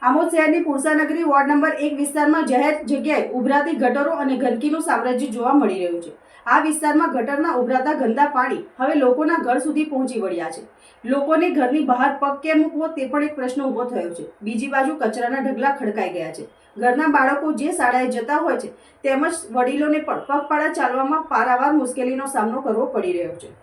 આમોદ શહેરની પુરસાનગરી ward number 1 વિસ્તારમાં જાહેર જગ્યાએ ઉભરાતી ગટરો અને ગંદકીનું સામ્રાજ્ય જોવા મળી રહ્યું છે। આ વિસ્તારમાં ગટરના ઉભરાતા ગંદા પાણી હવે લોકોના ઘર સુધી પહોંચી વળ્યા છે। લોકોને ઘરની બહાર પગ કેમ મૂકવો તે પણ એક પ્રશ્ન ઊભો થયો છે। બીજી બાજુ કચરાના ઢગલા ખડકાઈ ગયા છે। ઘરના બાળકો જે શાળાએ જતા હોય છે તેમજ વડીલોને પણ પગપાળા ચાલવામાં પારાવાર મુશ્કેલીનો સામનો કરવો પડી રહ્યો છે।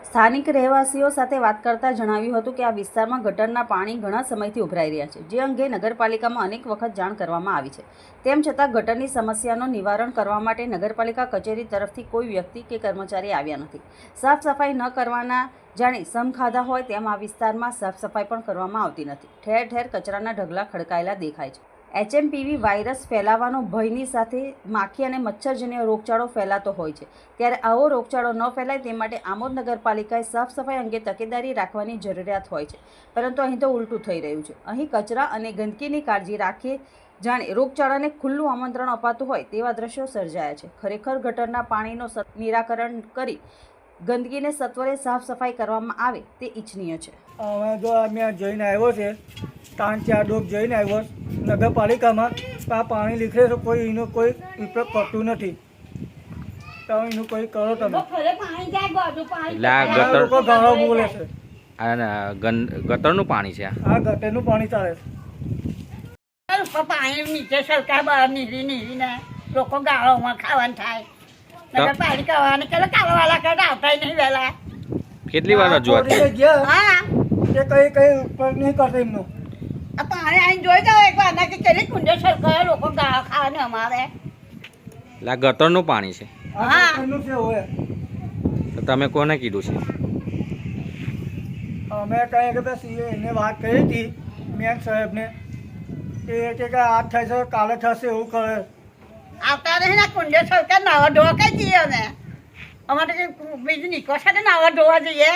સ્થાનિક રહેવાસીઓ સાથે વાત કરતા જણાવ્યું હતું કે આ વિસ્તારમાં ગટરના પાણી ઘણા સમયથી ઉભરાઈ રહ્યા છે, જે અંગે નગરપાલિકામાં અનેક વખત જાણ કરવામાં આવી છે। તેમ છતાં ગટરની સમસ્યાનું નિવારણ કરવા માટે નગરપાલિકા કચેરી તરફથી કોઈ વ્યક્તિ કે કર્મચારી આવ્યા નથી। સાફ સફાઈ ન કરવાના જાણે સમ ખાધા હોય તેમ આ વિસ્તારમાં સાફ સફાઈ પણ કરવામાં આવતી નથી। ઠેર ઠેર કચરાના ઢગલા ખડકાયેલા દેખાય છે। HMPV વાયરસ ફેલાવાનો ભયની સાથે માખી અને મચ્છરજન્ય રોગચાળો ફેલાતો હોય છે, ત્યારે આવો રોગચાળો ન ફેલાય તે માટે આમોદ નગરપાલિકાએ સાફ સફાઈ અંગે તકેદારી રાખવાની જરૂરિયાત હોય છે, પરંતુ અહીં તો ઉલટું થઈ રહ્યું છે। અહીં કચરા અને ગંદકીની કાળજી રાખીએ જાણે રોગચાળાને ખુલ્લું આમંત્રણ અપાતું હોય તેવા દ્રશ્યો સર્જાયા છે। ખરેખર ગટરના પાણીનો નિરાકરણ કરી ગંદકીને સત્વરે સાફ સફાઈ કરવામાં આવે તે ઈચ્છનીય છે। અમે જો મેં જઈને આવ્યો છે 3-4 ડોક જઈને આવ્યો નગરપાલિકામાં, આ પાણી લીધે તો કોઈ એનો કોઈ ઉપયોગ કરતું નથી। તો એનું કોઈ કરો તમે, એટલે આ લોકો ઘણો બોલે છે। ગટરનું પાણી છે। આ ગટરનું પાણી ચાલે છે। પાણી નીચે સરકાર બહાર નીકળીને લોકો ગાળોમાં ખાવાનું થાય। નગરપાલિકા વાળાને કે કાલવાલા કરતા આવતા નહીં વહેલા। કેટલી વાર રજૂઆત કોર્ટે ગયા હા, કે કઈ ઉપર નહીં કરતો એમનું। આ પાણી આવીને જોઈ જાવ એકવાર ના કે કેટલી કુંડે સરકાર લોકો ગાળો ખાવાને અમારે। એટલે આ ગટરનું પાણી છે, આ હા। ગટરનું છે હોય। તો તમે કોને કીધું છે? અમે કઈ કે પછી એને વાત કરી હતી મેન સાહેબને, કે આ થશે કાલે થશે એવું કરે। આવતા નહીં ને કુંડે સરકાર નાવા ધોવા કઈ જઈએ અમે, અમારે બીજું નીકળશે ને નાવા ધોવા જઈએ।